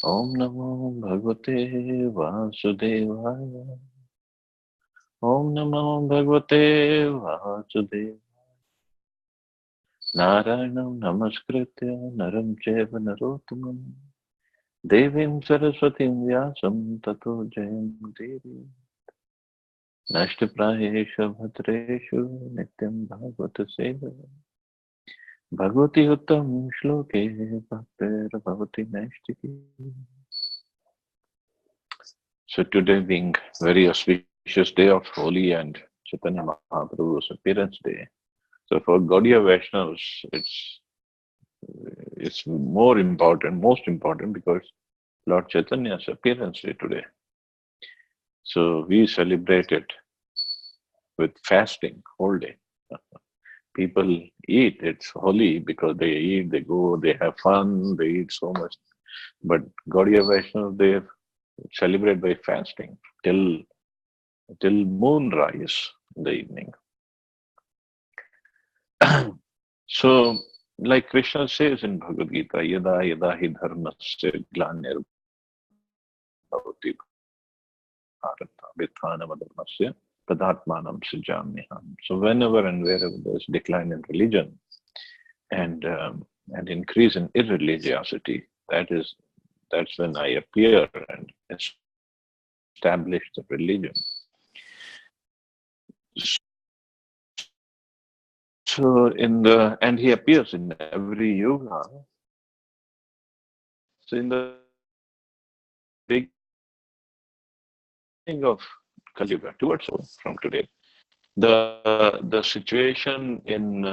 Om Namo Bhagavate Vasudevaya. Om Namo Bhagavate Vasudevaya. Narayanam Namaskritya Naram Cheva Narottamam Devim Saraswatim Vyasam Tato Jayam Devi Nashtaprayesha Bhadreshu Nityam Bhagavata Seva Bhagavati Uttam Shloke Bhaktir Bhavati Naishtiki. So today being very auspicious day of Holi and Chaitanya Mahaprabhu's appearance day. So for Gaudiya Vaishnavas, it's more important, most important because Lord Chaitanya's appearance day today. So we celebrate it with fasting whole day. People eat, it's holy because they eat, they go, they have fun, they eat so much. But Gaudiya Vaishnavas, they celebrate by fasting till moon rise in the evening. So, like Krishna says in Bhagavad Gita, yada yada hi dharmasya glanir bhavati bharata vitthanamadharmasya tadatmanam srijamyaham. So whenever and wherever there's decline in religion and increase in irreligiosity, that's when I appear and establish the religion. So and he appears in every yuga. So in the beginning of Kali Yuga, towards from today, the situation in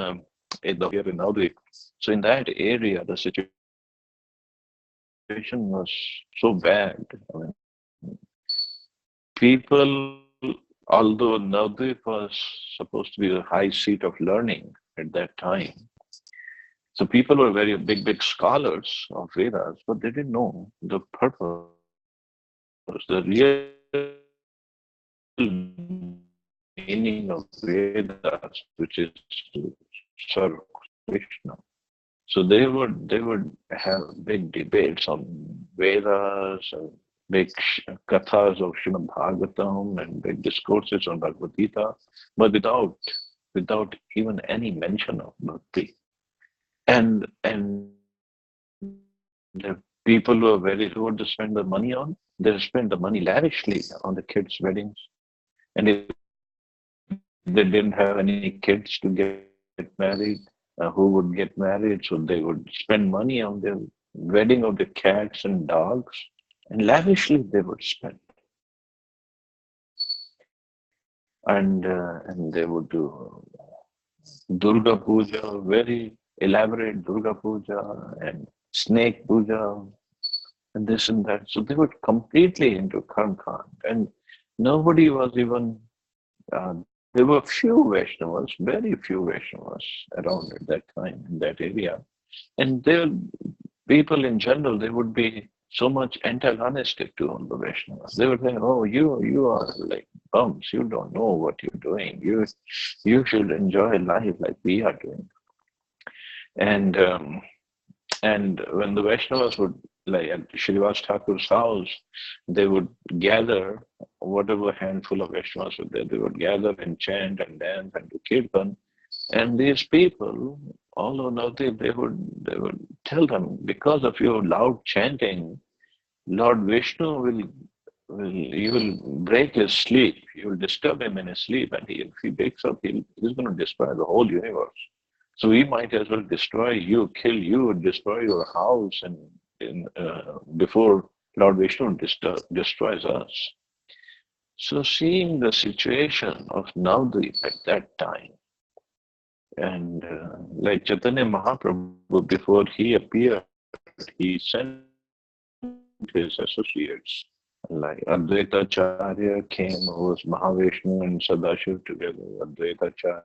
here in Audrey, so in that area, the situation was so bad. I mean, people, although Navadvip was supposed to be the high seat of learning at that time, so people were very big scholars of Vedas, but they didn't know the purpose, the real meaning of Vedas, which is to serve Krishna. So they would have big debates on Vedas, and big kathas of Srimad Bhagavatam, and big discourses on Bhagavad Gita, but without even any mention of bhakti. And the people who would spend the money on, they spend the money lavishly on the kids' weddings. And if they didn't have any kids to get married, who would get married, so they would spend money on the wedding of the cats and dogs, and lavishly they would spend. And they would do Durga Puja, very elaborate Durga Puja, and snake puja, and this and that. So they were completely into Karm Kand, and nobody was even. There were few Vaishnavas, very few Vaishnavas around at that time in that area, and there people in general they would be so much antagonistic to all the Vaishnavas. They would say, "Oh, you are like bums. You don't know what you're doing. You should enjoy life like we are doing." And when the Vaishnavas would, like at Srivas Thakur's house, they would gather whatever handful of Vaishnavas were there. They would gather and chant and dance and do kirtan. And these people, although Navadip, they would tell them, because of your loud chanting, Lord Vishnu you will break his sleep. You will disturb him in his sleep, and if he wakes up, he's going to destroy the whole universe. So we might as well destroy you, kill you, destroy your house, and before Lord Vishnu destroys us. So seeing the situation of Navadvip at that time, and like Chaitanya Mahaprabhu, before he appeared, he sent his associates. Like Advaita Acharya came, who was Mahavishnu and Sadashiv together. Advaita Acharya,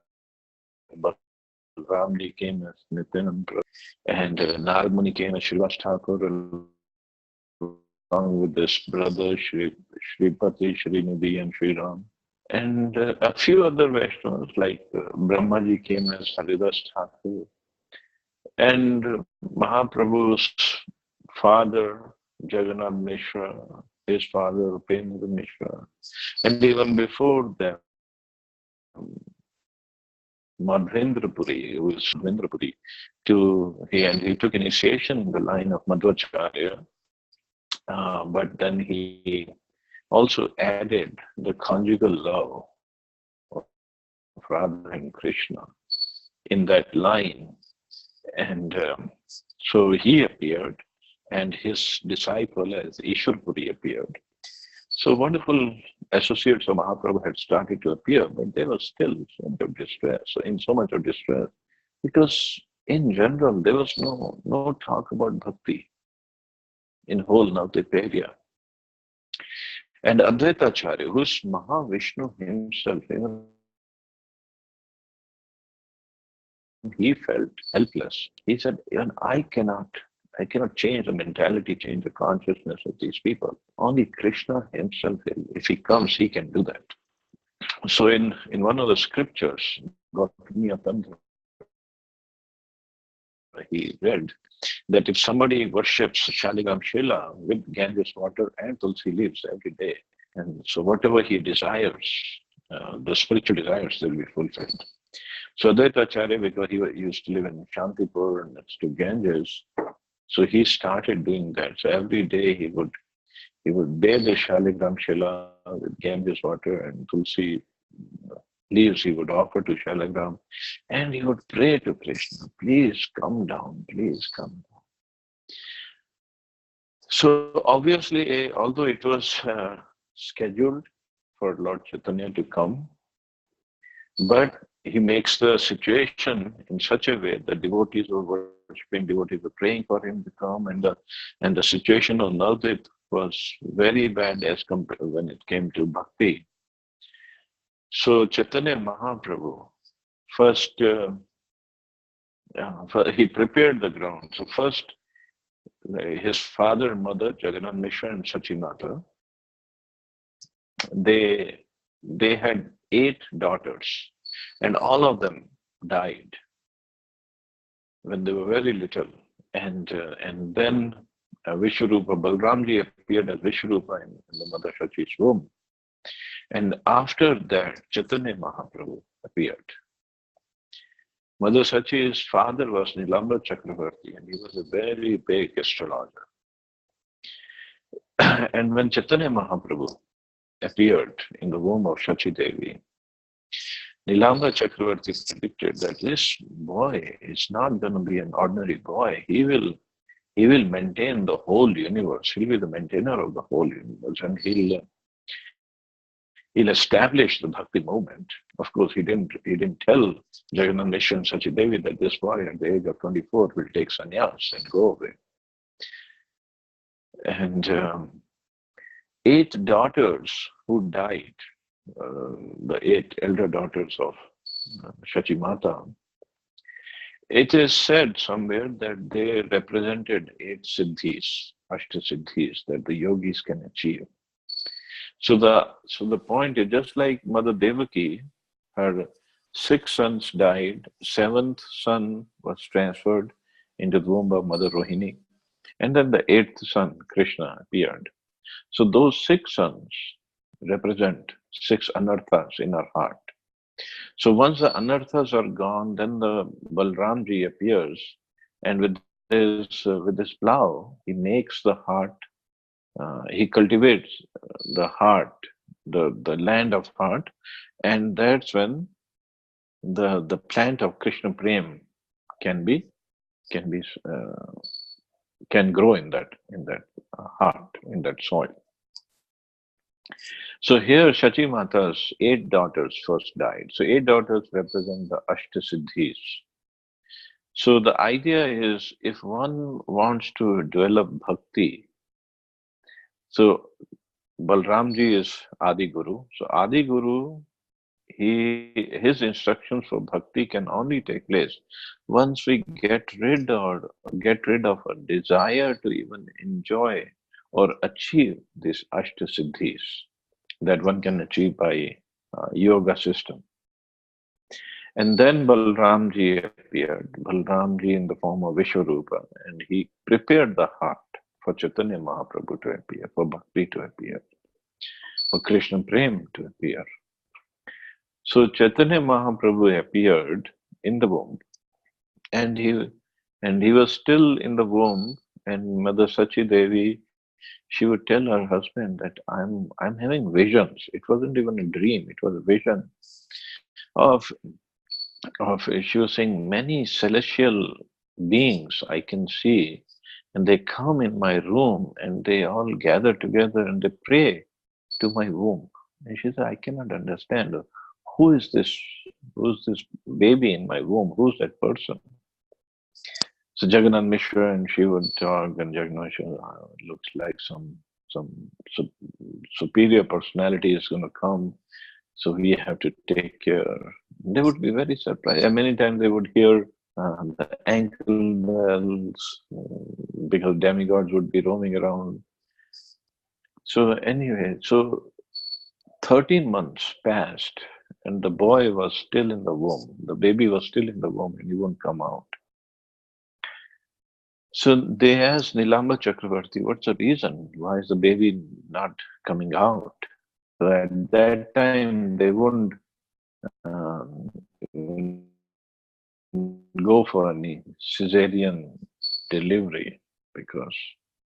Balramji came as Nityananda, and Narmuni came as Srivas Thakur, along with this brother Shripati, Srinidhi, and Sriram. And a few other Vaishnavas, like Brahmaji came as Haridas Thakur, and Mahaprabhu's father, Jagannath Mishra, his father Upendra Mishra, and even before them, Madhendrapuri, who is Madhendrapuri, he took initiation in the line of Madhvacharya, but then he also added the conjugal love of Radha and Krishna in that line. And so he appeared, and his disciple as Ishwarpuri appeared. So wonderful associates of Mahaprabhu had started to appear, but they were still in so much of distress, because in general there was no talk about bhakti in whole Navadvip area. And Advaitacharya, who's Mahavishnu himself, even he felt helpless. He said, even I cannot change the mentality, change the consciousness of these people. Only Krishna himself, if he comes, he can do that. So in one of the scriptures, Gaur Poornima, he read that if somebody worships Shaligam Shila with Ganges water and Tulsi leaves every day, and so whatever he desires, the spiritual desires, will be fulfilled. So Advaita Acharya, because he used to live in Shantipur next to Ganges, so he started doing that. So every day he would bathe the Shaligram Shila with Ganges water and Tulsi leaves he would offer to Shaligram, and he would pray to Krishna, please come down, please come down. So obviously, although it was scheduled for Lord Chaitanya to come, but he makes the situation in such a way that devotees were worshipping, devotees were praying for him to come, and the situation of Navadvip was very bad as compared when it came to bhakti. So Chaitanya Mahaprabhu first he prepared the ground. So first his father and mother, Jagannath Mishra and Sachimata, they had 8 daughters, and all of them died when they were very little. And then Vishwarupa, Balramji appeared as Vishwarupa in the Mother Shachi's womb. And after that, Chaitanya Mahaprabhu appeared. Mother Sachi's father was Nilamba Chakravarti, and he was a very big astrologer. And when Chaitanya Mahaprabhu appeared in the womb of Shachi Devi, Nilamba Chakravarti predicted that this boy is not going to be an ordinary boy. He will maintain the whole universe. He'll be the maintainer of the whole universe, and he'll establish the bhakti movement. Of course, he didn't tell Jagannath Mishra and Sachi Devi that this boy at the age of 24 will take sannyas and go away. And 8 daughters who died, the 8 elder daughters of Shachi Mata, it is said somewhere that they represented 8 siddhis, ashta siddhis, that the yogis can achieve. So the point is, just like Mother Devaki, her 6 sons died, 7th son was transferred into the womb of Mother Rohini, and then the 8th son, Krishna, appeared. So those 6 sons represent 6 anarthas in our heart. So once the anarthas are gone, then the Balramji appears, and with his plow, he makes the heart. He cultivates the heart, the land of heart, and that's when the plant of Krishna Prem can grow in that heart, in that soil. So here Shachi Mata's 8 daughters first died. So 8 daughters represent the Ashta Siddhis. So the idea is, if one wants to develop bhakti, so Balramji is Adi Guru. So Adi Guru, his instructions for bhakti can only take place once we get rid of a desire to even enjoy or achieve these Ashta Siddhis that one can achieve by yoga system. And then Balramji appeared, Balramji in the form of Vishwarupa, and he prepared the heart for Chaitanya Mahaprabhu to appear, for Bhakti to appear, for Krishna Prem to appear. So Chaitanya Mahaprabhu appeared in the womb, and he was still in the womb, and Mother Sachi Devi, she would tell her husband that I'm having visions. It wasn't even a dream, it was a vision of she was saying many celestial beings I can see, and they come in my room and they all gather together and they pray to my womb. And she said, I cannot understand who is this who's this baby in my womb, who's that person? So Jagannath Mishra and she would talk, and Jagannath Mishra looks like some superior personality is going to come, so we have to take care. They would be very surprised. And many times they would hear the ankle bells because demigods would be roaming around. So anyway, so 13 months passed, and the boy was still in the womb. The baby was still in the womb, and he wouldn't come out. So they asked Nilamba Chakravarti, what's the reason? Why is the baby not coming out? So at that time, they wouldn't um, go for any cesarean delivery because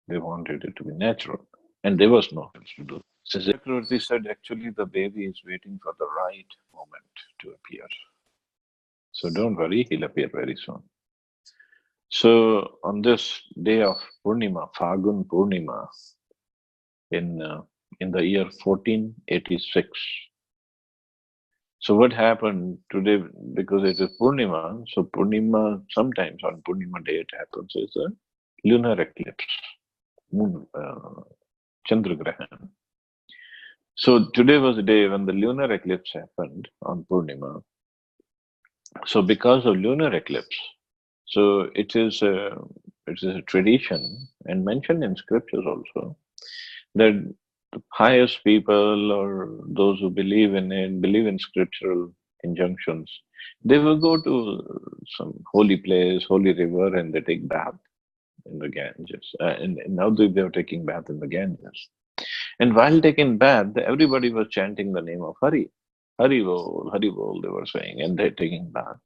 they wanted it to be natural. And there was no else to do. Chakravarti said, actually, the baby is waiting for the right moment to appear. So don't worry, he'll appear very soon. So on this day of Purnima, Fagun Purnima, in the year 1486. So what happened today, because it is Purnima, so Purnima, sometimes on Purnima day it happens, is a lunar eclipse, moon, Chandragrahan. So today was the day when the lunar eclipse happened on Purnima. So because of lunar eclipse, so it is a tradition and mentioned in scriptures also that the pious people or those who believe in it, believe in scriptural injunctions, they will go to some holy place, holy river, and they take bath in the Ganges. In Navadvip, they were taking bath in the Ganges. And while taking bath, everybody was chanting the name of Hari. Hari Bol, they were saying, and they're taking bath.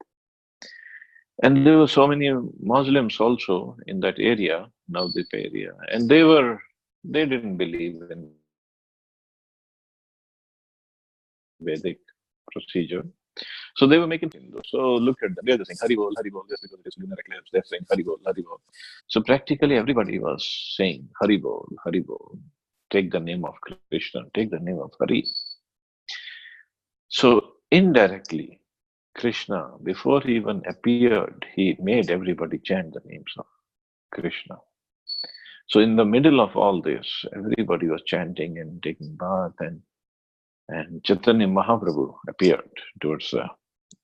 And there were so many Muslims also in that area, Navadvip area, and they didn't believe in Vedic procedure. So they were making Hindu. So look at them. They're saying Hari Bol, just because it is lunar eclipse. They're saying Hari Bol, Hari Bol. So practically everybody was saying Hari Bol, Hari Bol. Take the name of Krishna, take the name of Hari. So indirectly, Krishna, before he even appeared, he made everybody chant the names of Krishna. So in the middle of all this, everybody was chanting and taking bath, and Chaitanya Mahaprabhu appeared towards the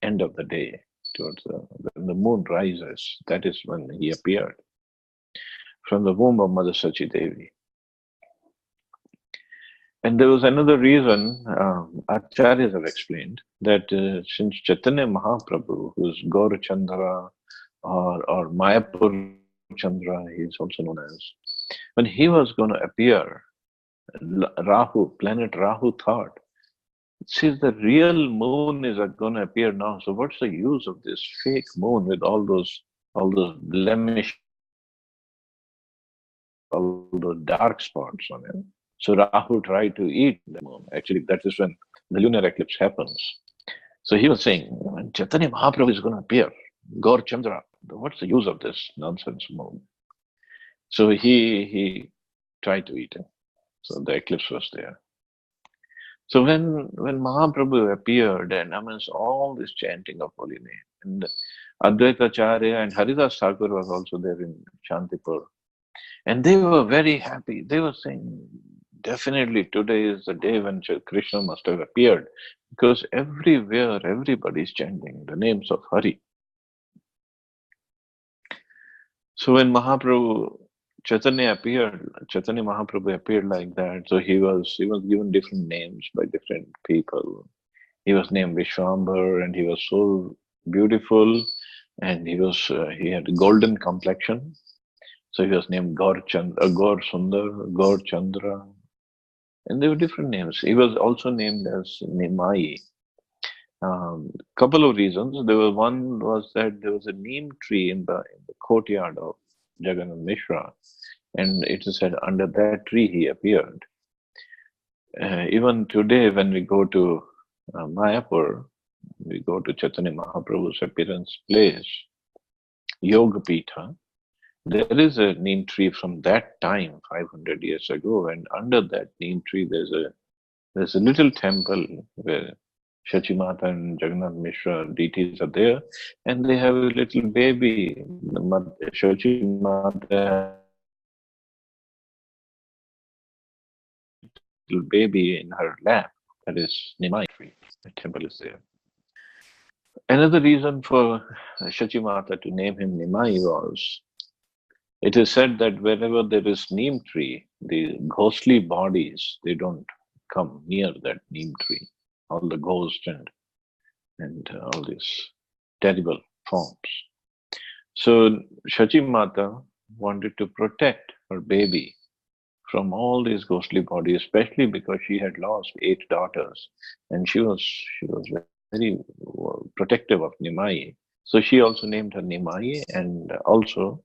end of the day, towards when the moon rises. That is when he appeared from the womb of Mother Sachi Devi. And there was another reason, Acharyas have explained, that since Chaitanya Mahaprabhu, who's Gaur Chandra or Mayapur Chandra, he is also known as, when he was going to appear, planet Rahu thought, since the real moon is going to appear now, so what's the use of this fake moon with all those blemishes, all those dark spots on it? So Rahu tried to eat the moon. Actually, that is when the lunar eclipse happens. So he was saying, when Chaitanya Mahaprabhu is going to appear, Gaur Chandra, what's the use of this nonsense moon? So he tried to eat it. So the eclipse was there. So when Mahaprabhu appeared, and amidst all this chanting of holy name, and Advaita Acharya and Haridas Thakur was also there in Shantipur, and they were very happy. They were saying, definitely today is the day when Krishna must have appeared, because everywhere everybody is chanting the names of Hari. So when Chaitanya Mahaprabhu appeared like that. So he was given different names by different people. He was named Vishwambar, and he was so beautiful, and he had a golden complexion, So he was named Gaur Chandra, Gaur Sundar, Gaur Chandra, and there were different names. He was also named as Nimai. Couple of reasons. One was that there was a neem tree in the courtyard of Jagannath Mishra, and it is said under that tree he appeared. Even today, when we go to Mayapur, we go to Chaitanya Mahaprabhu's appearance place, Yoga Pitha. There is a neem tree from that time, 500 years ago, and under that neem tree, there's a little temple where Shachimata and Jagannath Mishra deities are there, and they have a little baby. Shachimata has a little baby in her lap. That is Nimai tree. The temple is there. Another reason for Shachimata to name him Nimai was it is said that wherever there is neem tree, the ghostly bodies they don't come near that neem tree. All the ghosts and all these terrible forms. So Shachi Mata wanted to protect her baby from all these ghostly bodies, especially because she had lost 8 daughters, and she was very protective of Nimai. So she also named her Nimai, and also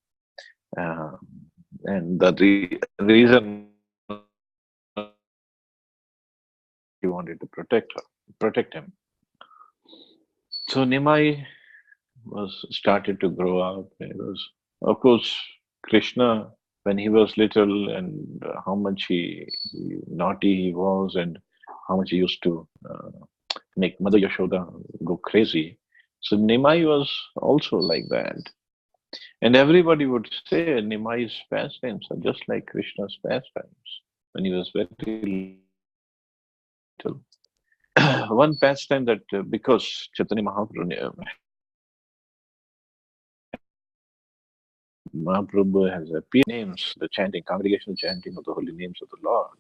uh, and the reason was she wanted to protect him. So Nimai was started to grow up. It was, of course, Krishna when he was little, and how much he naughty he was, and how much he used to make Mother Yashoda go crazy. So Nimai was also like that, and everybody would say Nimai's pastimes are just like Krishna's pastimes when he was very little. One pastime that because Chaitanya Mahaprabhu Mahaprabhu has appeared names, the chanting, congregational chanting of the holy names of the Lord.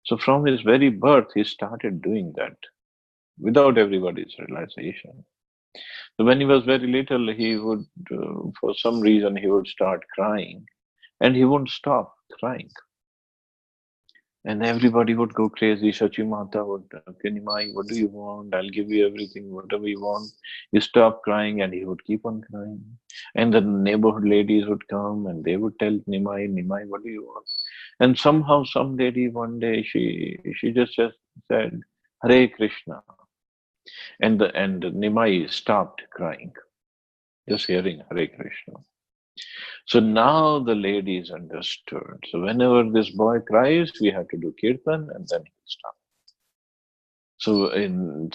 So from his very birth, he started doing that without everybody's realization. So when he was very little, he would, for some reason, he would start crying, and he wouldn't stop crying. And everybody would go crazy. Shachimata would, Kinimai, what do you want? I'll give you everything, whatever you want. You stop crying, and he would keep on crying. And the neighborhood ladies would come and they would tell Nimai, Nimai, what do you want? And somehow, some lady one day, she just said, Hare Krishna. And Nimai stopped crying, just hearing Hare Krishna. So now the ladies understood. So whenever this boy cries, we have to do kirtan and then he'll stop. So then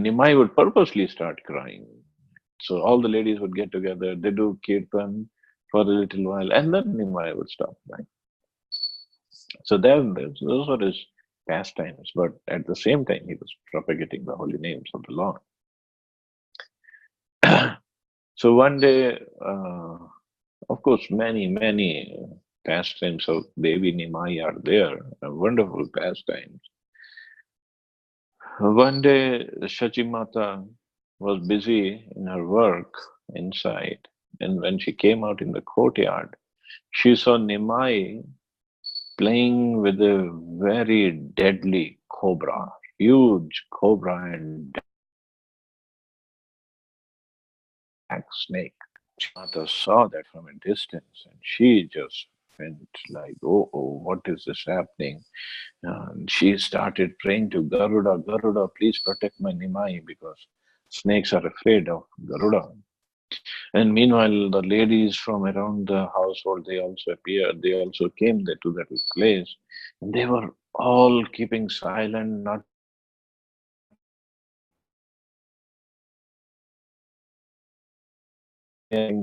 Nimai would purposely start crying. So all the ladies would get together, they do kirtan for a little while, and then Nimai would stop crying. So those were his pastimes, but at the same time, he was propagating the holy names of the Lord. So one day, of course, many pastimes of Devi Nimai are there, wonderful pastimes. One day, Shachimata was busy in her work inside, and when she came out in the courtyard, she saw Nimai playing with a very deadly cobra, huge cobra and black snake. Mata saw that from a distance and she just went like, oh, what is this happening? And she started praying to Garuda, Garuda, please protect my Nimai because snakes are afraid of Garuda. And meanwhile, the ladies from around the household, they also appeared. They also came there to that place. And they were all keeping silent, not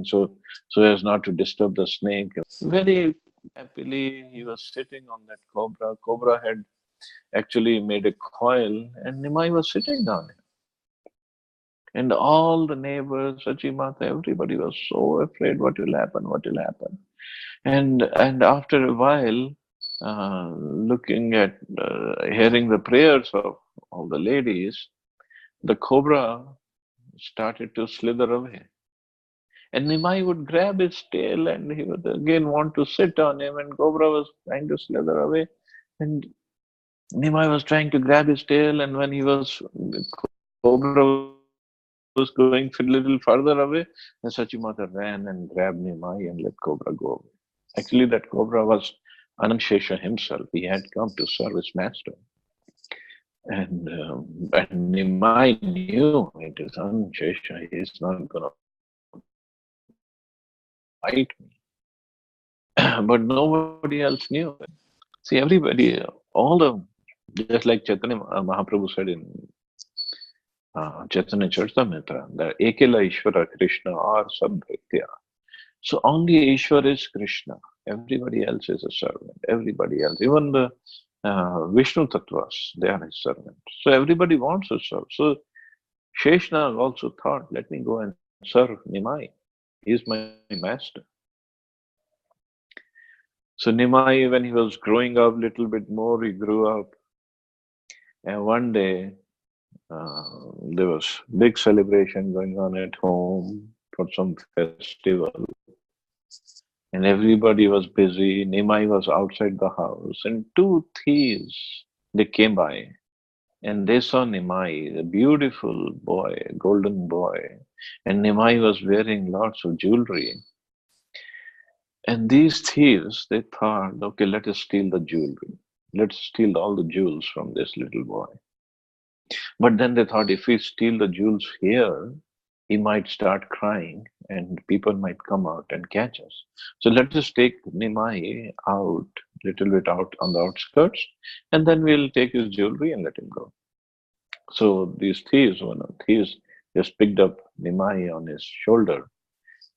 so as not to disturb the snake. Very happily, he was sitting on that cobra. Cobra had actually made a coil, and Nimai was sitting on it. And all the neighbors, Sachimata, everybody was so afraid what will happen, what will happen. And after a while, looking at, hearing the prayers of all the ladies, the cobra started to slither away. And Nimai would grab his tail and he would again want to sit on him, and Cobra was trying to slither away. And Nimai was trying to grab his tail, and when Cobra was going a little further away, then Sachimata ran and grabbed Nimai and let Cobra go away. Actually, that Cobra was Anantshesha himself. He had come to serve his master. And Nimai knew it is Anantshesha. He is not going to bite me. But nobody else knew it. See, everybody, all the, just like Chaitanya Mahaprabhu said in Chaitanya Charitamrita, that Ekela Ishvara Krishna or Sabhaktya. So only Ishvara is Krishna. Everybody else is a servant. Everybody else, even the Vishnu Tattvas, they are his servants. So everybody wants to serve. So Sheshna also thought, let me go and serve Nimai. He is my master. So Nimai, when he was growing up a little bit more, he grew up. And one day, there was big celebration going on at home for some festival. And everybody was busy. Nimai was outside the house. And two thieves, they came by. And they saw Nimai, a beautiful boy, a golden boy. And Nimai was wearing lots of jewelry. And these thieves, they thought, okay, let us steal the jewelry. Let's steal all the jewels from this little boy. But then they thought, if we steal the jewels here, he might start crying and people might come out and catch us. So let us take Nimai out, little bit out on the outskirts, and then we'll take his jewelry and let him go. So these thieves, one of the thieves just picked up Nimai on his shoulder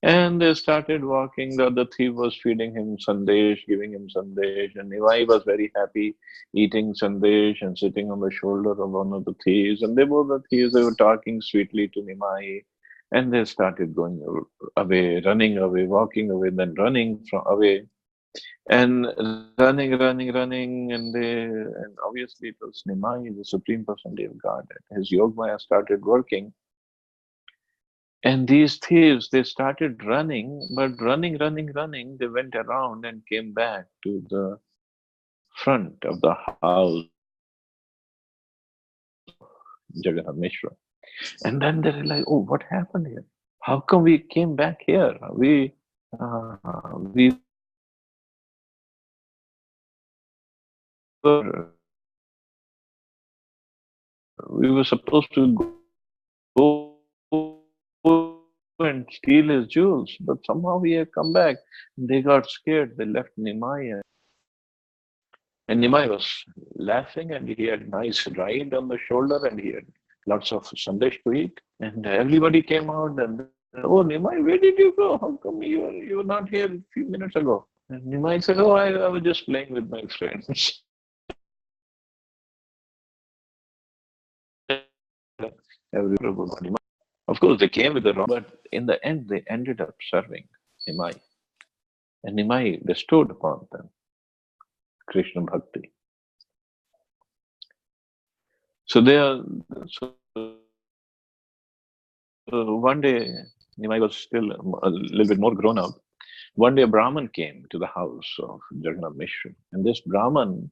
and they started walking. The other thief was feeding him sandesh, giving him sandesh, and Nimai was very happy eating sandesh and sitting on the shoulder of one of the thieves. And they both the thieves, they were talking sweetly to Nimai, and they started going away, running away, walking away, then running from away, and running, and obviously it was Nimai, the Supreme Personality of Godhead. His Yogmaya started working. And these thieves, they started running, but running, they went around and came back to the front of the house of Jagannath Mishra. And then they realized, oh, what happened here? How come we came back here? We were we were supposed to go and steal his jewels, but somehow we have come back. They got scared. They left Nimai. And Nimai was laughing, and he had nice ride on the shoulder, and he had lots of sandesh to eat. And everybody came out and, oh, Nimai, where did you go? How come you were not here a few minutes ago? And Nimai said, oh, I was just playing with my friends. Of course, they came with the wrong, but in the end, they ended up serving Nimai. And Nimai bestowed upon them Krishna Bhakti. So they are, so one day, Nimai was still a little bit more grown up. One day, a Brahmin came to the house of Jagannath Mishra, and this Brahmin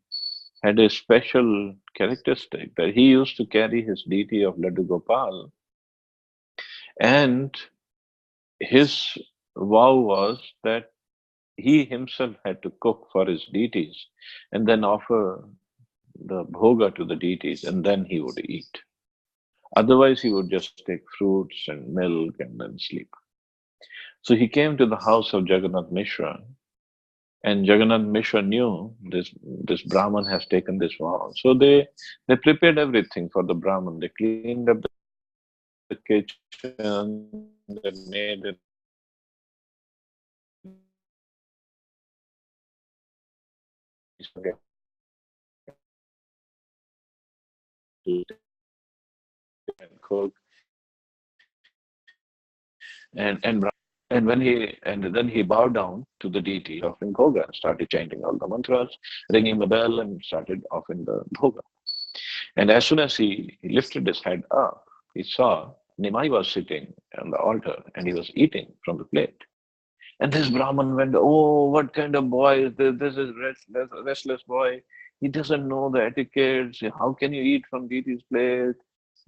had a special characteristic that he used to carry his deity of Laddu Gopal, and his vow was that he himself had to cook for his deities and then offer the bhoga to the deities, and then he would eat. Otherwise, he would just take fruits and milk and then sleep. So he came to the house of Jagannath Mishra, and Jagannath Mishra knew this Brahman has taken this vow. So they prepared everything for the Brahman. They cleaned up the kitchen, they made it and cook. And then he bowed down to the deity offering bhoga and started chanting all the mantras, ringing the bell, and started offering the bhoga. And as soon as he lifted his head up, he saw Nimai was sitting on the altar and he was eating from the plate. And this Brahman went, "Oh, what kind of boy is this? This is restless boy. He doesn't know the etiquettes. How can you eat from deity's plate?"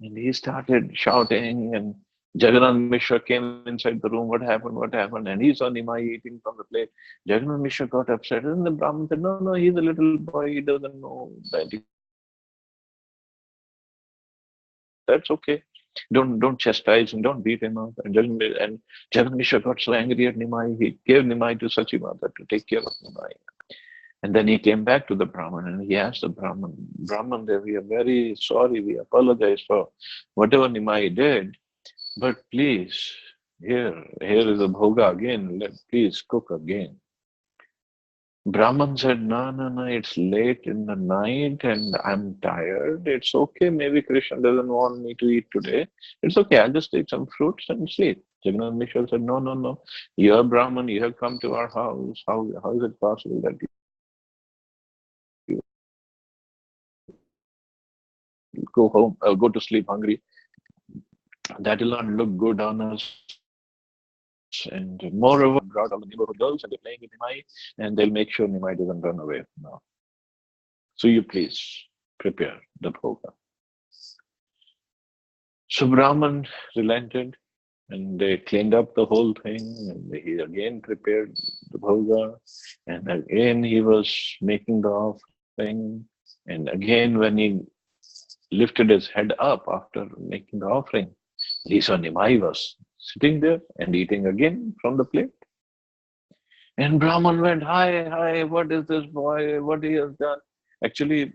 And he started shouting, and Jagannath Mishra came inside the room. What happened? What happened? And he saw Nimai eating from the plate. Jagannath Mishra got upset. And the Brahman said, "No, no, he's a little boy. He doesn't know the etiquette. That's okay. Don't chastise him. Don't beat him up." And Jagannath Mishra got so angry at Nimai, he gave Nimai to Sachimata to take care of Nimai. And then he came back to the Brahman and he asked the Brahman, we are very sorry, we apologize for whatever Nimai did, but please, here is a bhoga again, please cook again. Brahman said, "No, no, no, it's late in the night and I'm tired. It's okay. Maybe Krishna doesn't want me to eat today. It's okay. I'll just take some fruits and sleep." Jagannath Mishra said, "No, no, no. You're Brahman. You have come to our house. How is it possible that you go home, go to sleep hungry? That will not look good on us. And moreover, brought all the neighborhood girls and they're playing with Nimai and they'll make sure Nimai doesn't run away now. So you please prepare the bhoga." So Brahman relented and they cleaned up the whole thing and he again prepared the bhoga and again he was making the offering and again when he lifted his head up after making the offering, he saw Nimai was sitting there and eating again from the plate. And Brahman went, "Hi, hi, what is this boy? What he has done?" Actually,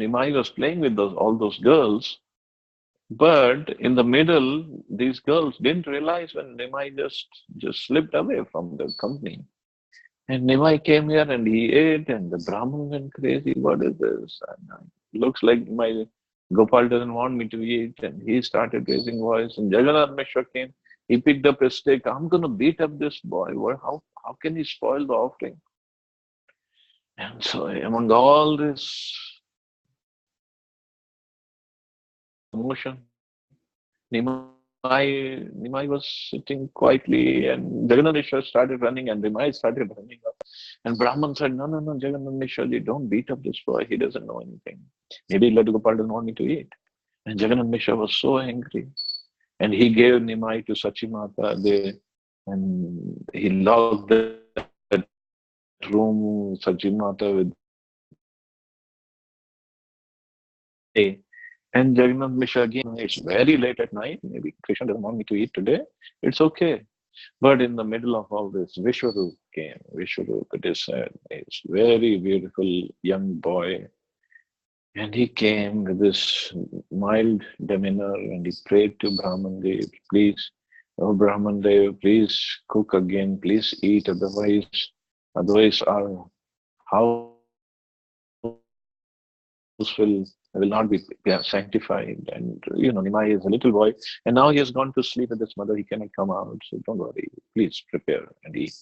Nimai was playing with all those girls, but in the middle, these girls didn't realize when Nimai just slipped away from the company. And Nimai came here and he ate, and the Brahman went crazy. What is this? And looks like my Gopal doesn't want me to eat. And he started raising voice. And Jagannath Mishra came. He picked up his stick. "I'm going to beat up this boy. How can he spoil the offering?" And so among all this emotion, Nimai was sitting quietly, and Jagannath Mishra started running, and Nimai started running up. And Brahman said, "No, no, no, Jagannath Mishra, don't beat up this boy. He doesn't know anything. Maybe Ladu Gopal doesn't want me to eat." And Jagannath Mishra was so angry. And he gave Nimai to Sachimata, and he locked that room, Sachimata, with A. And Jagannath Mishra again, "It's very late at night. Maybe Krishna doesn't want me to eat today. It's okay." But in the middle of all this, Vishwarup came. Vishwarup, it is said, is very beautiful young boy. And he came with this mild demeanor and he prayed to Brahman Dev, "Please, oh Brahman Dev, please cook again, please eat, otherwise our house will not be sanctified." And Nimai is a little boy, and now he has gone to sleep with his mother. He cannot come out, so don't worry. Please prepare and eat.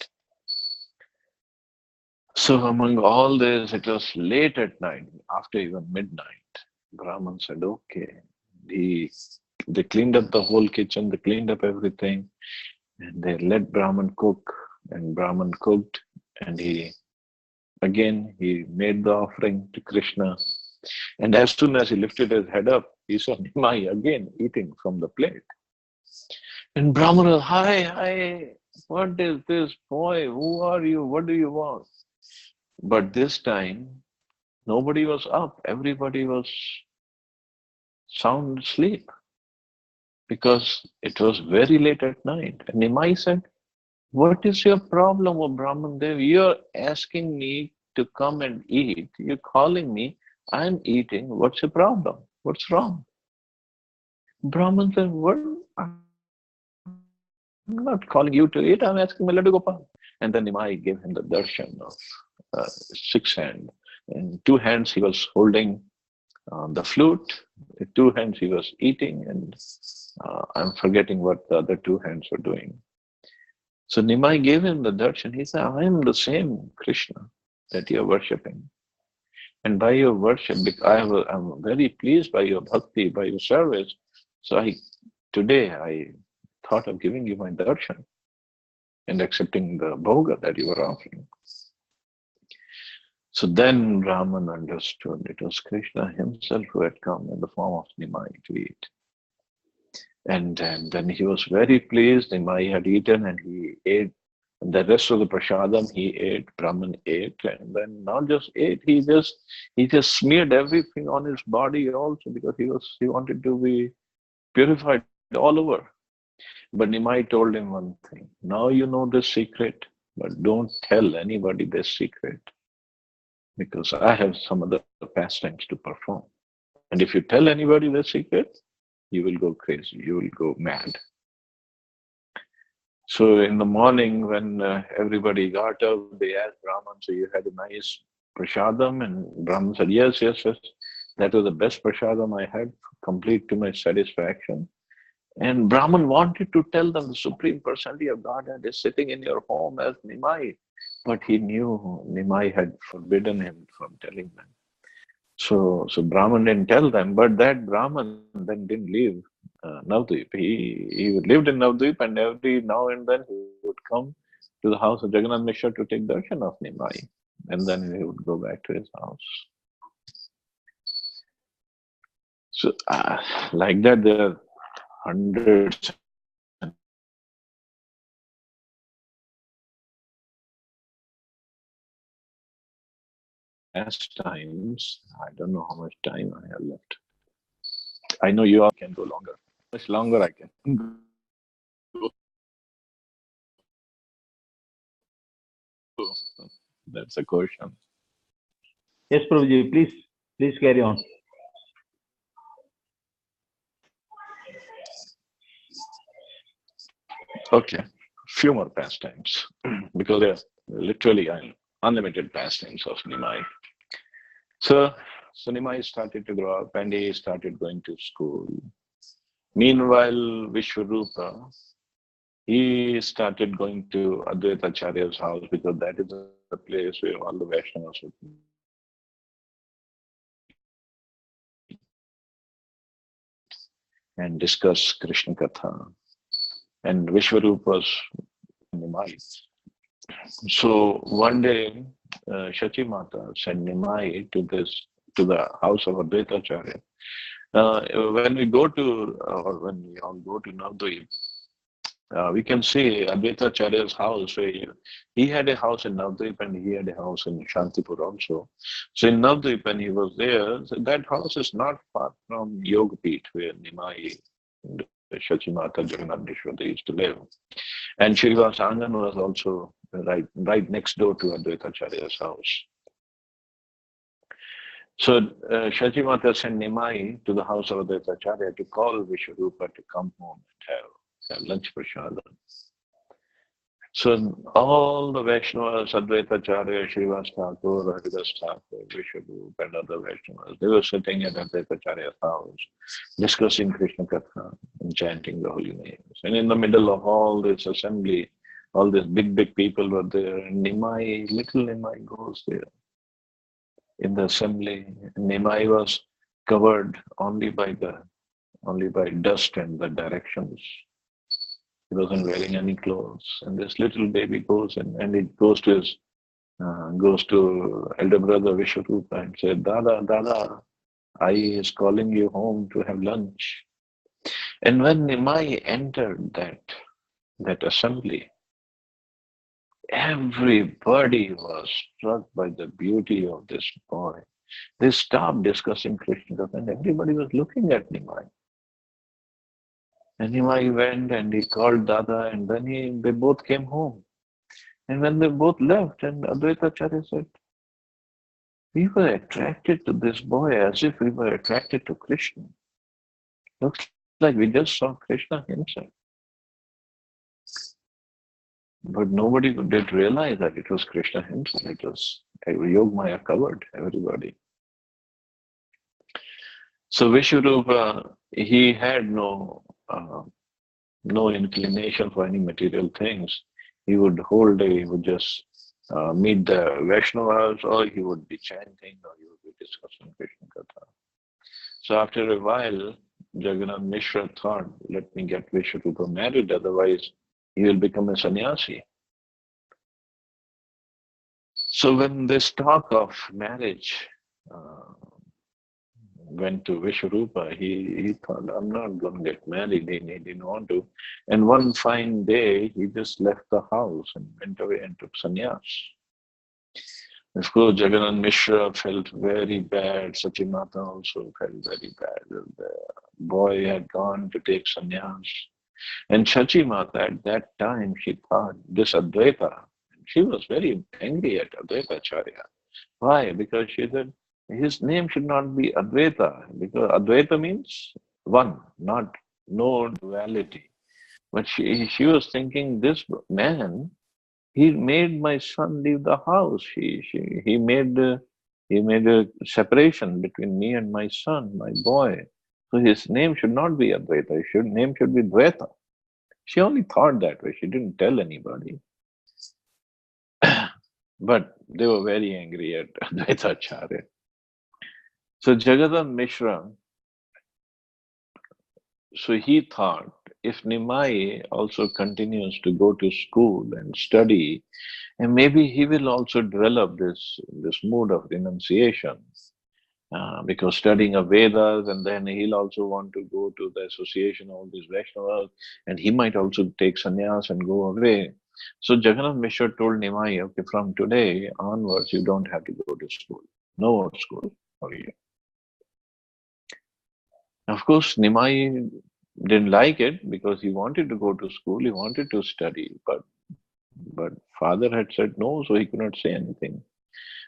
So among all this, it was late at night, after even midnight. Brahman said, "Okay." He, they cleaned up the whole kitchen, they cleaned up everything, and they let Brahman cook. And Brahman cooked, and he made the offering to Krishna. And as soon as he lifted his head up, he saw Nimai again eating from the plate. And Brahman was, "Hi, hi, what is this boy? Who are you? What do you want?" But this time, nobody was up. Everybody was sound asleep because it was very late at night. And Nimai said, "What is your problem, O Brahman Dev? You're asking me to come and eat. You're calling me. I'm eating. What's your problem? What's wrong?" Brahman said, "What? I'm not calling you to eat. I'm asking my Ladu Gopal." And then Nimai gave him the darshan of 6 hands. In 2 hands, he was holding the flute. With 2 hands, he was eating. And I'm forgetting what the other 2 hands were doing. So Nimai gave him the darshan. He said, "I am the same Krishna that you're worshipping. And by your worship, I'm very pleased by your bhakti, by your service. So I today I thought of giving you my darshan and accepting the bhoga that you were offering. So then Raman understood it was Krishna himself who had come in the form of Nimai to eat. And then he was very pleased. Nimai had eaten and he ate. And the rest of the prasadam he ate, Brahman ate, and then not just ate, he just smeared everything on his body also because he wanted to be purified all over. But Nimai told him one thing. Now you know the secret, but don't tell anybody this secret because I have some other pastimes to perform. And if you tell anybody the secret, you will go crazy, you will go mad. So in the morning, when everybody got up, they asked Brahman, so you had a nice prasadam? And Brahman said, yes, yes, yes. That was the best prasadam I had, complete to my satisfaction. And Brahman wanted to tell them the Supreme Personality of Godhead is sitting in your home as Nimai. But he knew Nimai had forbidden him from telling them. So Brahman didn't tell them, but that Brahman then didn't leave Navdvip. He lived in Navdvip, and every now and then he would come to the house of Jagannath Mishra to take darshan of Nimai, and then he would go back to his house. So like that, there are hundreds and pastimes. I don't know how much time I have left. I know you all can go longer. How much longer I can go? That's a question. Yes, Prabhuji, please carry on. Okay, few more pastimes because they're literally unlimited pastimes of Nimai. So Nimai started to grow up and he started going to school. Meanwhile, Vishwarupa, he started going to Advaita Acharya's house because that is the place where all the Vaishnavas would and discuss Krishna Katha. And Vishwarupa was Nimai. So one day, Shachi Mata sent Nimai to the house of Advaita Acharya. When we go to, or when we all go to Navdvip, we can see Advaita Acharya's house. He had a house in Navdvip and he had a house in Shantipur also. So in Navdvip, when he was there, so that house is not far from Yogapeeth, where Nimai, Shachimata, Jagannath Mishra, they used to live. And Shrivas Angan was also right next door to Advaita Acharya's house. So Shachimata sent Nimai to the house of Advaita Acharya to call Vishwarupa to come home and have lunch prasadam. So all the Vaishnavas, Advaita Acharya, Srivas Thakur, Haridas Thakur, Vishwarupa and other Vaishnavas, they were sitting at Advaita Acharya's house discussing Krishna Katha and chanting the holy names. And in the middle of all this assembly, all these big people were there, and Nimai, little Nimai goes there. In the assembly, Nimai was covered only by dust and the directions. He wasn't wearing any clothes, and this little baby goes in, and it goes to elder brother Vishwarupa and said, Dada, Ai is calling you home to have lunch. And when Nimai entered that assembly, everybody was struck by the beauty of this boy. They stopped discussing Krishna and everybody was looking at Nimai. And Nimai went and he called Dada, and then they both came home. And when they both left, and Advaita Acharya said, we were attracted to this boy as if we were attracted to Krishna. Looks like we just saw Krishna himself. But nobody did realize that it was Krishna himself. It was Yogamaya covered everybody. So Vishwarupa, he had no inclination for any material things. He would whole day, he would just meet the Vaishnavas, or he would be chanting, or he would be discussing Krishna Katha. So after a while, Jagannath Mishra thought, let me get Vishwarupa married, otherwise he will become a sannyasi. So when this talk of marriage uh, went to Vishwarupa, he thought, I'm not going to get married. He didn't want to. And one fine day, he just left the house and went away and took sannyas. Of course, Jagannath Mishra felt very bad. Sachimata also felt very bad. The boy had gone to take sannyas. And Chachimata, at that time, she thought this Advaita. She was very angry at Advaita Acharya. Why? Because she said his name should not be Advaita, because Advaita means one, not no duality. But she was thinking this man, he made my son leave the house. He made a separation between me and my son, my boy. So his name should not be Advaita. His name should be Dvaita. She only thought that way. She didn't tell anybody. But they were very angry at Advaita Acharya. So Jagadhan Mishra, so he thought if Nimai also continues to go to school and study, and maybe he will also develop this mood of renunciation. Because studying of Vedas, and then he'll also want to go to the association of these Vaishnavas, and he might also take sannyas and go away. So Jagannath Mishra told Nimai, okay, from today onwards, you don't have to go to school. No more school for you. Of course, Nimai didn't like it because he wanted to go to school, he wanted to study, but father had said no, so he could not say anything.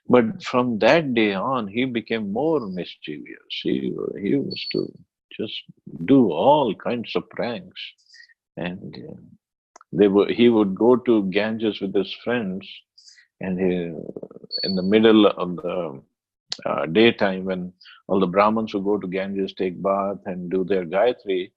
But from that day on, he became more mischievous. He used to just do all kinds of pranks, and he would go to Ganges with his friends, and in the middle of the daytime when all the Brahmins would go to Ganges, take bath, and do their Gayatri.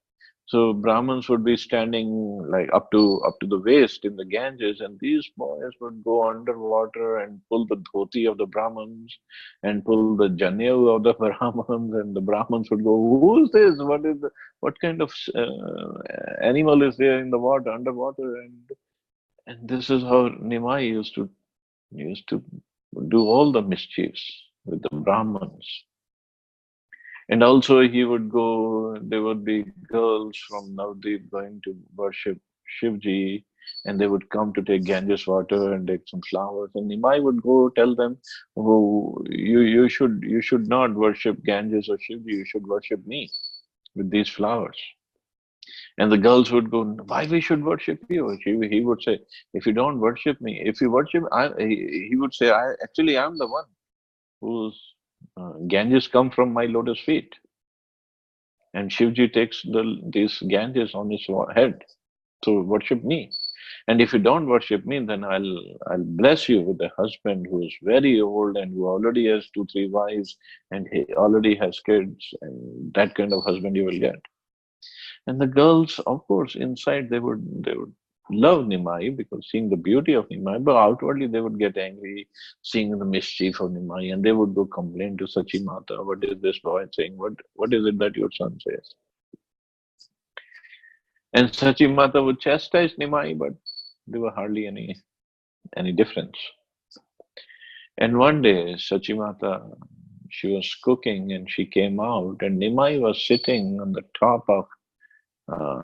So Brahmins would be standing like up to the waist in the Ganges, and these boys would go underwater and pull the dhoti of the Brahmins and pull the janeu of the Brahmins, and the Brahmins would go, "Who's this? What kind of animal is there in the water, underwater?" And this is how Nimai used to do all the mischiefs with the Brahmins. And also he would go, there would be girls from Navdeep going to worship Shivji, and they would come to take Ganges water and take some flowers. And Nimai would go tell them, oh, you should not worship Ganges or Shivji, you should worship me with these flowers. And the girls would go, why we should worship you? He would say, if you don't worship me, if you worship, he would say, actually I'm the one whose Ganges come from my lotus feet. And Shivji takes these Ganges on his head to worship me. And if you don't worship me, then I'll bless you with a husband who is very old and who already has 2, 3 wives and he already has kids, and that kind of husband you will get. And the girls, of course, inside they would love Nimai because seeing the beauty of Nimai, but outwardly they would get angry seeing the mischief of Nimai, and they would go complain to Sachi Mata, what is this boy saying? What is it that your son says? And Sachi Mata would chastise Nimai, but there were hardly any difference. And one day, Sachi Mata, she was cooking and she came out, and Nimai was sitting on the uh,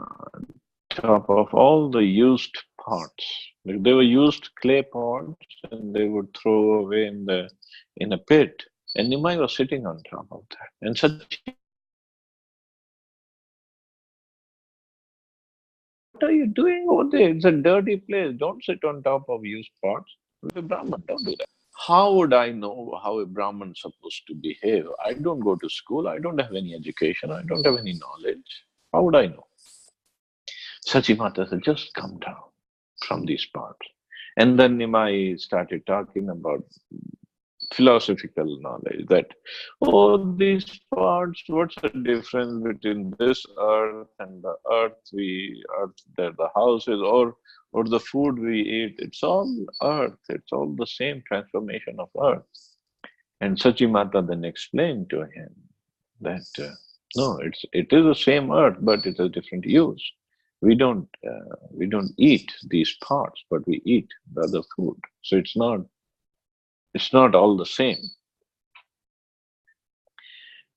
top of all the used pots. They were used clay pots, and they would throw away in a pit. And Nimai was sitting on top of that. And Sachi what are you doing over there? It's a dirty place. Don't sit on top of used pots. You're a Brahman, don't do that. How would I know how a Brahman is supposed to behave? I don't go to school. I don't have any education. I don't have any knowledge. How would I know? Sachimata said, just come down from these pots. And then Nimai started talking about philosophical knowledge that, oh, these parts, what's the difference between this earth and the earth that the house is, or the food we eat? It's all earth. It's all the same transformation of earth. And Sachimata then explained to him that No, it is the same earth, but it's a different use. We don't eat these parts, but we eat the other food. So it's not all the same.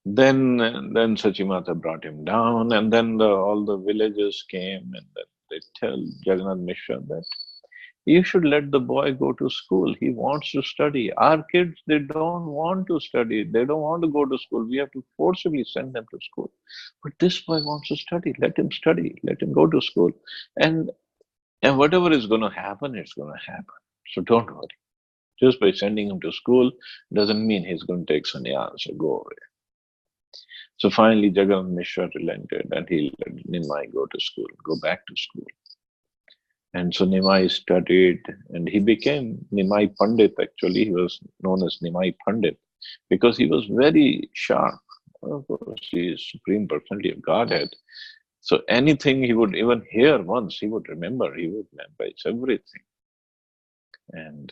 Then Sachimata brought him down, and then all the villagers came, and then they tell Jagannath Mishra that you should let the boy go to school. He wants to study. Our kids, they don't want to study. They don't want to go to school. We have to forcibly send them to school. But this boy wants to study. Let him study. Let him go to school. And and whatever is going to happen, it's going to happen. So don't worry. Just by sending him to school doesn't mean he's going to take sannyas or go away. So finally, Jagannath Mishra relented and he let Nimai go to school, go back to school. And so Nimai studied and he became Nimai Pandit. Actually, he was known as Nimai Pandit because he was very sharp. Of course, he is Supreme Personality of Godhead. So anything he would even hear once, he would remember. He would memorize everything. And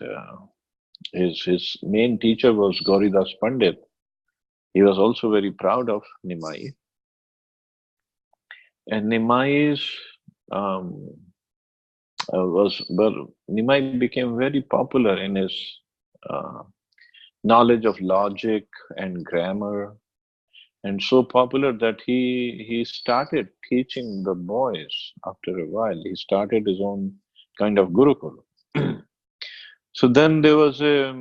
his main teacher was Gauridas Pandit. He was also very proud of Nimai. And Nimai's Nimai became very popular in his uh, knowledge of logic and grammar, and so popular that he started teaching the boys. After a while, he started his own kind of gurukul. So then there was uh,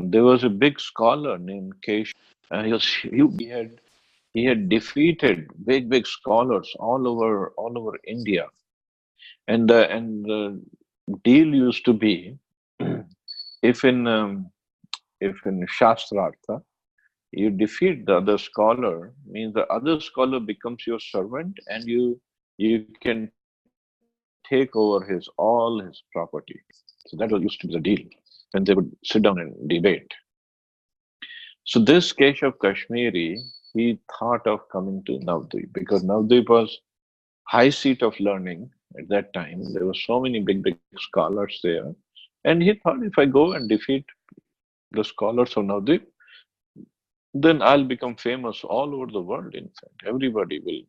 there was a big scholar named Kesh. He had defeated big scholars all over India, and the deal used to be if in Shastrartha you defeat the other scholar, means the other scholar becomes your servant, and you can take over all his property. So that was used to be the deal when they would sit down and debate. So this Keshav Kashmiri, he thought of coming to Navadvip because Navadvip was high seat of learning at that time. There were so many big scholars there. And he thought, if I go and defeat the scholars of Navadvip, then I'll become famous all over the world, in fact. Everybody will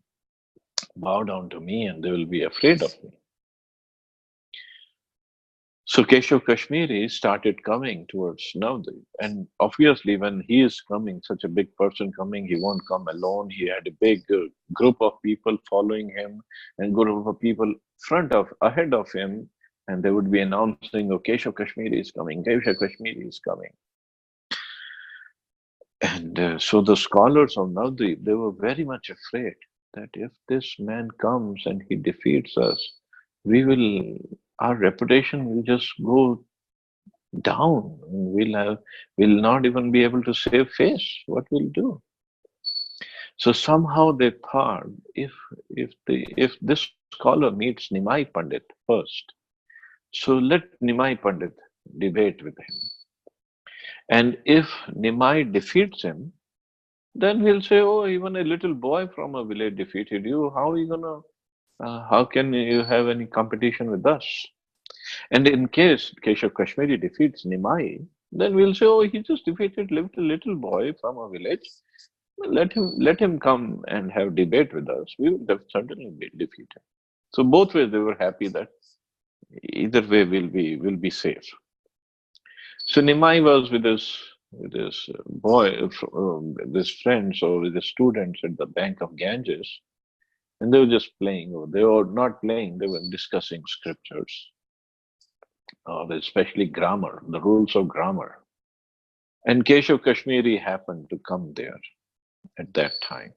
bow down to me and they will be afraid of me. So Keshav Kashmiri started coming towards Navadvip. And obviously, when he is coming, such a big person coming, he won't come alone. He had a big group of people following him and group of people ahead of him. And they would be announcing, oh, Keshav Kashmiri is coming, Keshav Kashmiri is coming. And so the scholars of Navadvip, they were very much afraid that if this man comes and he defeats us, our reputation will just go down. We'll not even be able to save face. What we'll do? So somehow they thought, if this scholar meets Nimai Pandit first, so let Nimai Pandit debate with him. And if Nimai defeats him, then he'll say, "Oh, even a little boy from a village defeated you. How can you have any competition with us?" And in case Keshav Kashmiri defeats Nimai, then we'll say, "Oh, he just defeated a little boy from a village. Let him come and have debate with us. We will certainly defeat him." So both ways they were happy that either way will be safe. So Nimai was with his with his friends or with his students at the bank of Ganges, and they were just playing. Or they were not playing; they were discussing scriptures, especially grammar, the rules of grammar. And Keshav Kashmiri happened to come there at that time.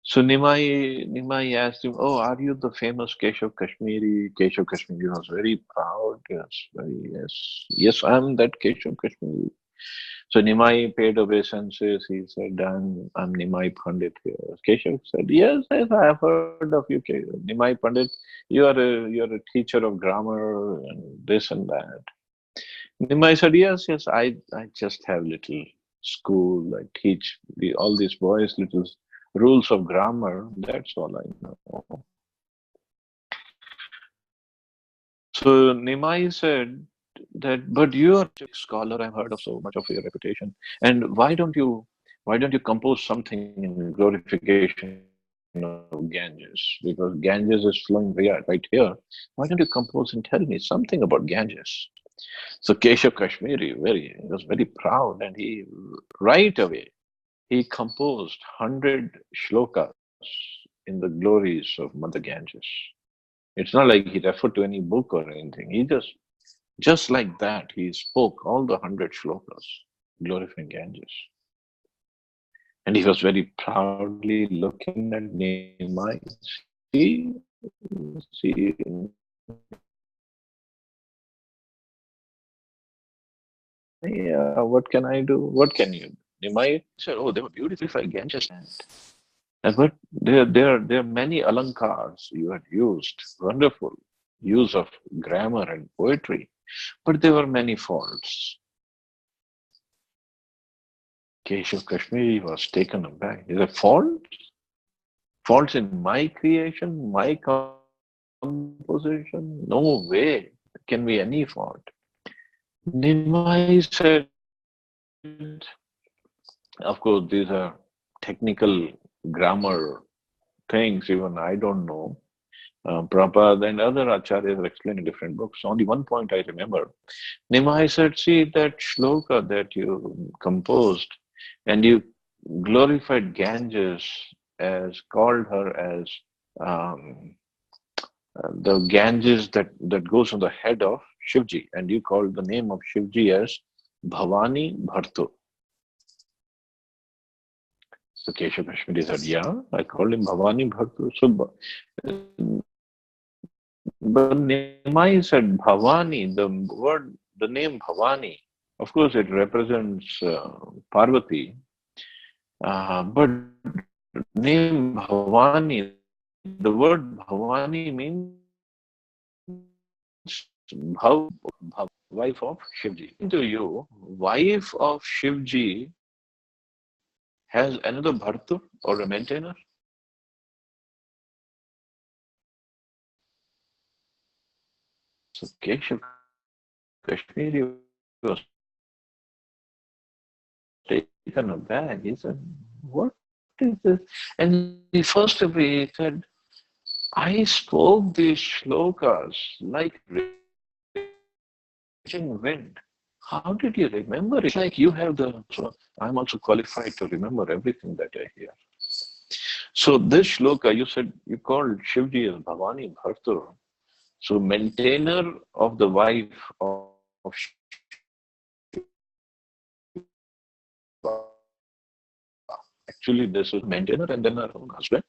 So Nimai asked him, "Oh, are you the famous Keshav Kashmiri?" Keshav Kashmiri was very proud. Yes, I'm that Keshav Kashmiri. So Nimai paid obeisances. He said, I'm Nimai Pandit here. Keshav said, yes, I have heard of you, Nimai Pandit. You're a teacher of grammar and this and that. Nimai said, yes, I just have little school. I teach all these boys little rules of grammar. That's all I know. So Nimai said that, but you are a scholar. I've heard of so much of your reputation. And why don't you compose something in glorification of Ganges? Because Ganges is flowing right here. Why don't you compose and tell me something about Ganges? So Keshav Kashmiri was very proud, and he right away he composed 100 shlokas in the glories of Mother Ganges. It's not like he referred to any book or anything. He just like that, he spoke all the 100 shlokas glorifying Ganges. And he was very proudly looking at Nimai. What can I do? What can you do? Nimai said, oh, they were beautiful Ganges. But there are many alankars you had used, wonderful use of grammar and poetry, but there were many faults. Keshav Kashmiri was taken aback. Is it fault? Faults in my creation, my composition? No way. There can be any fault. Nimai said, of course, these are technical grammar things, even I don't know. Prabhupada and other acharyas have explained in different books. Only one point I remember. Nimai said, see that shloka that you composed and you glorified Ganges as called her as um, the Ganges that goes on the head of Shivji, and you called the name of Shivji as Bhavani Bhartu. So Keshav Kashmiri said, yeah, I called him Bhavani Bhartu. So, but Nimai said Bhavani, the name Bhavani, of course, it represents Parvati, but name Bhavani, the word Bhavani means Bhav, wife of Shivji. To you, wife of Shivji has another Bhartu or a maintainer? So Keshav Kashmiri was taken aback. He said, what is this? And he first of all he said, I spoke these shlokas like raging wind. How did you remember? It's like you have the. So I'm also qualified to remember everything that I hear. So this shloka, you said you called Shivji as Bhavani Bhartur. So maintainer of the wife of actually this is maintainer and then her own husband.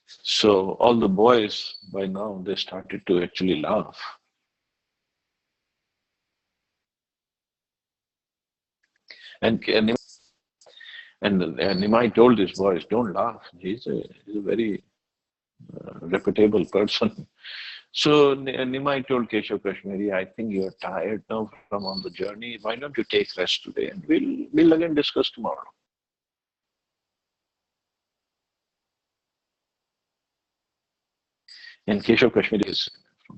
So all the boys by now they started to actually laugh. And Nimai told his boys, don't laugh. He's a very reputable person. So Nimai told Keshav Kashmiri, I think you're tired now from on the journey. Why don't you take rest today and we'll again discuss tomorrow. And Keshav Kashmiri is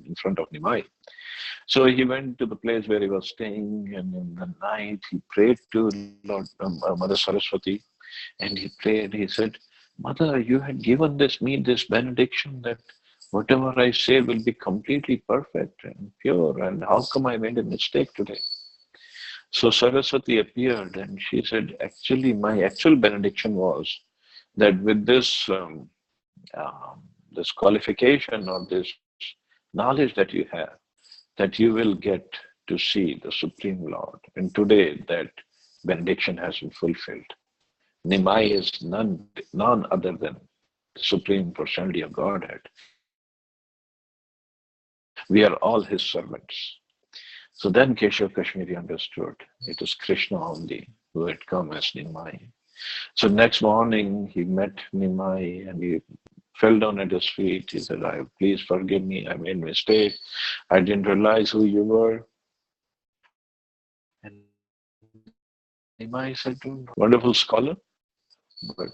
in front of Nimai. So he went to the place where he was staying, and in the night he prayed to Mother Saraswati, and he prayed. He said, "Mother, you had given me this benediction that whatever I say will be completely perfect and pure. And how come I made a mistake today?" So Saraswati appeared, and she said, "Actually, my actual benediction was that with this qualification or this knowledge that you have, that you will get to see the Supreme Lord. And today that benediction has been fulfilled. Nimai is none other than the Supreme Personality of Godhead. We are all his servants." So then Keshav Kashmiri understood it was Krishna only who had come as Nimai. So next morning he met Nimai and he fell down at his feet. He said, please forgive me, I made a mistake. I didn't realize who you were. And Nimai said, wonderful scholar, but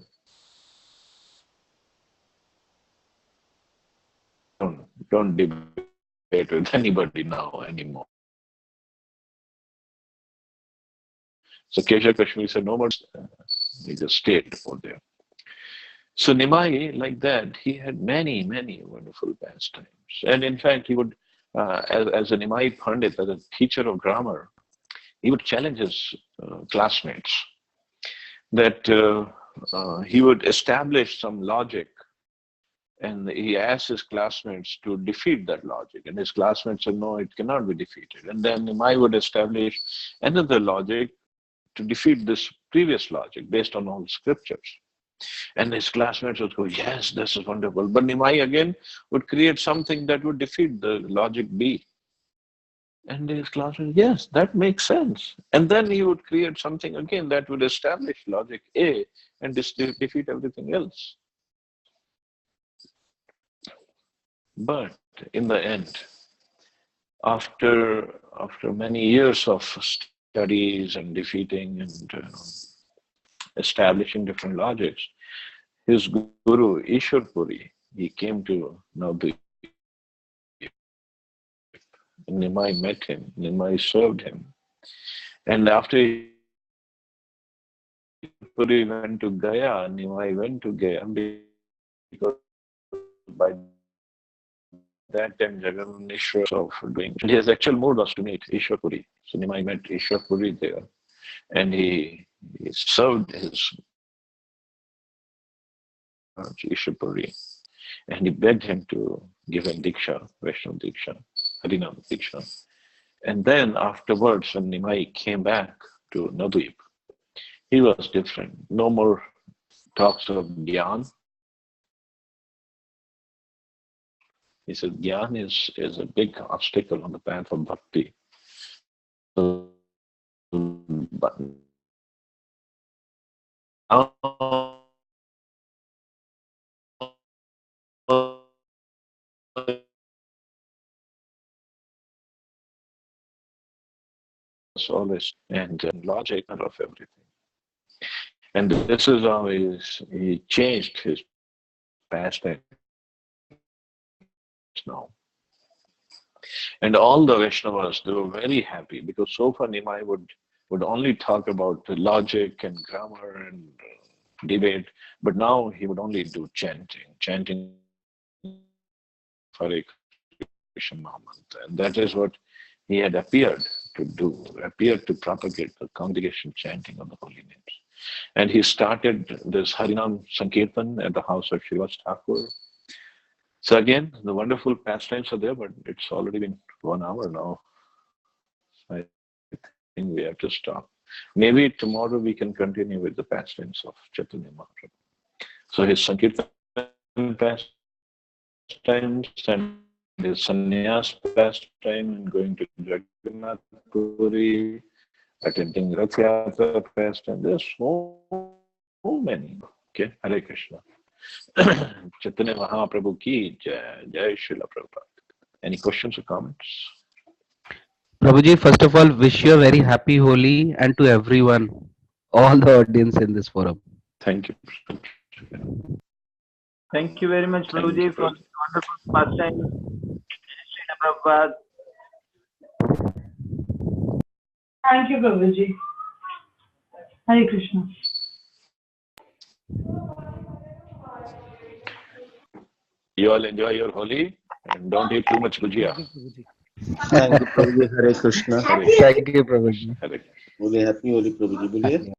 don't debate with anybody now anymore. So Kesha Kashmir said, no more. He just stayed over there. So Nimai, like that, he had many, many wonderful pastimes. And in fact, he would, as a Nimai Pandit, as a teacher of grammar, he would challenge his classmates that he would establish some logic, and he asked his classmates to defeat that logic. And his classmates said, no, it cannot be defeated. And then Nimai would establish another logic to defeat this previous logic based on all scriptures. And his classmates would go, yes, this is wonderful. But Nimai again would create something that would defeat the logic B. And his classmates, yes, that makes sense. And then he would create something again that would establish logic A and defeat everything else. But in the end, after many years of studies and defeating and establishing different logics, his guru, Ishwar Puri, he came to Navadvip. Nimai met him, Nimai served him. And after Puri went to Gaya, Nimai went to Gaya because by that time Jagan Ishwar of doing. His actual mood was to meet Ishwar Puri. So Nimai met Ishwar Puri there. And he served his Ishwar Puri. And he begged him to give him Diksha, Vaishnava Diksha, Harinam Diksha. And then afterwards, when Nimai came back to Navadvip, he was different. No more talks of Gyan. He said, Gyan is a big obstacle on the path of bhakti. But now always and logic of everything. And this is how he changed his pastime now. And all the Vaishnavas, they were very happy because so far Nimai would only talk about the logic and grammar and debate, but now he would only do chanting Hare Krishna Mahamantra. And that is what he had appeared to do, appeared to propagate the congregation chanting of the holy names. And he started this Harinam Sankirtan at the house of Srivas Thakur. So again, the wonderful pastimes are there, but it's already been 1 hour now. I think we have to stop. Maybe tomorrow we can continue with the pastimes of Chaitanya Mahaprabhu. So his Sankirtan pastimes and his sannyas pastime and going to Jagannath Puri, attending Rath Yatra pastime. There's so many. Okay, Hare Krishna. Chaitanya Mahaprabhu ki Jai, Jai Srila Prabhupada. Any questions or comments? Prabhuji, first of all, wish you a very happy Holi and to everyone, all the audience in this forum. Thank you. Thank you very much, Thank you, Prabhuji, for the wonderful pastime. Prabhupada. Thank you, Prabhuji. Hare Krishna. You all enjoy your Holi and don't eat too much gujia. Thank you, Prabhuji. Hare Krishna. Thank you, Prabhuji. Hare Bole happy Holi, Prabhuji. Bole.